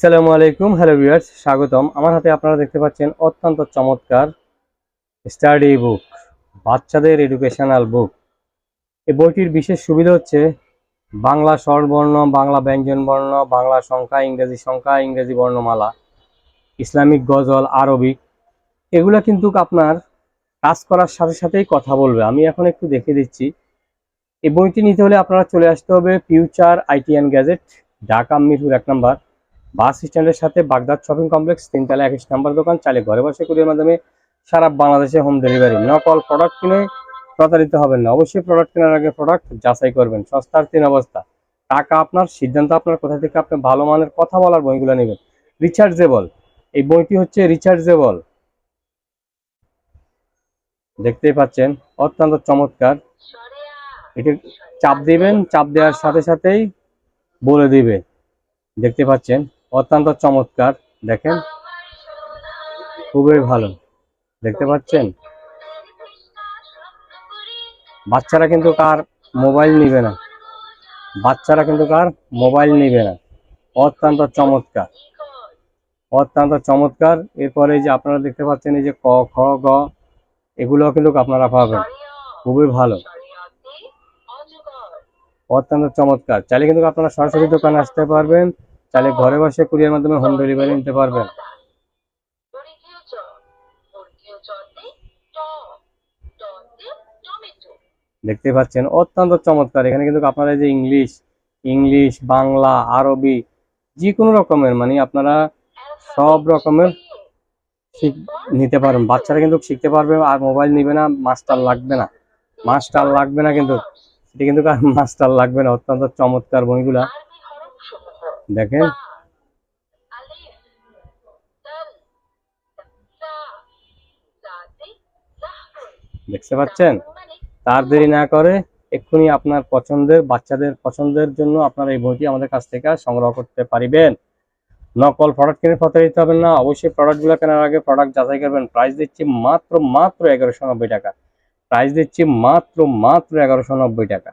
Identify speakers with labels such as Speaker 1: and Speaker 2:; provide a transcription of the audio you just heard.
Speaker 1: আসসালামু আলাইকুম, hello viewers, স্বাগতম। আমার হাতে আপনারা দেখতে পাচ্ছেন অত্যন্ত চমৎকার স্টাডি বুক, বাচ্চাদের এডুকেশনাল বুক। এই বইটির বিশেষ সুবিধা হচ্ছে বাংলা স্বরবর্ণ, বাংলা ব্যঞ্জনবর্ণ, বাংলা সংখ্যা, ইংরেজি বর্ণমালা, ইসলামিক গজল, আরবিক, এগুলো কিন্তু আপনার কাজ করার সাথে সাথেই কথা বলবে। আমি এখন একটু দেখে দিচ্ছি। এই বইটি নিতে হলে আপনারা চলে আসতে হবে future IT and gadget, Dhaka Mirpur 1 নম্বর বাস স্ট্যান্ডের সাথে বাগদাদ শপিং কমপ্লেক্স, 3তলা 21 নম্বর দোকান। চাইলে ঘরে বসে কুরিয়ার মাধ্যমে সারা বাংলাদেশে হোম ডেলিভারি। নকল প্রোডাক্ট কিনে প্রতারিত হবেন না। অবশ্যই প্রোডাক্ট কেনার আগে প্রোডাক্ট যাচাই করবেন। সস্তার 3 অবস্থা, টাকা আপনার, সিদ্ধান্ত আপনার। কোথা থেকে আপনি ভালো মানের কথা বলার বইগুলো নেবেন। রিচার্জেবল, এই বইটি হচ্ছে রিচার্জেবল, দেখতেই পাচ্ছেন অত্যন্ত চমৎকার। এটি চাপ দিবেন, চাপ দেওয়ার সাথে সাথেই বলে দিবে। দেখতে পাচ্ছেন অত্যন্ত চমৎকার, দেখেন খুবই ভালো। দেখতে পাচ্ছেন বাচ্চারা কিন্তু কার মোবাইল নিবে না, বাচ্চারা কিন্তু কার মোবাইল নিবে না। অত্যন্ত চমৎকার, অত্যন্ত চমৎকার। এরপরে যে আপনারা দেখতে পাচ্ছেন এই যে ক খ গ, এগুলো কিন্তু আপনারা পাবেন, খুবই ভালো, অত্যন্ত চমৎকার। চাইলে কিন্তু আপনারা সরাসরি দোকানে আসতে পারবেন, চাইলে ঘরে বসে কুরিয়ার মাধ্যমে হোম ডেলিভারি নিতে পারবেন। দেখতে পাচ্ছেন অত্যন্ত চমৎকার। এখানে কিন্তু আপনারা যে ইংলিশ, বাংলা, আরবি, যে কোনো রকমের মানে আপনারা সব রকমের নিতে পারবেন। বাচ্চারা কিন্তু শিখতে পারবে আর মোবাইল নিবে না, মাস্টার লাগবে না, মাস্টার লাগবে না কিন্তু এটা কিন্তু মাস্টার লাগবে না। অত্যন্ত চমৎকার বইগুলা দেখেন। দেখতে পাচ্ছেন, তার দেরি না করে এক্ষুনি আপনার পছন্দের বাচ্চাদের পছন্দের জন্য আপনারা এই বইটি আমাদের কাছ থেকে সংগ্রহ করতে পারিবেন। নকল প্রোডাক্ট কিনে প্রতারিত হবেন না। অবশ্যই প্রোডাক্টগুলো কেনার আগে প্রোডাক্ট যাচাই করবেন। প্রাইস দিচ্ছি মাত্র 1190 টাকা, প্রাইস দিচ্ছি মাত্র 1190 টাকা।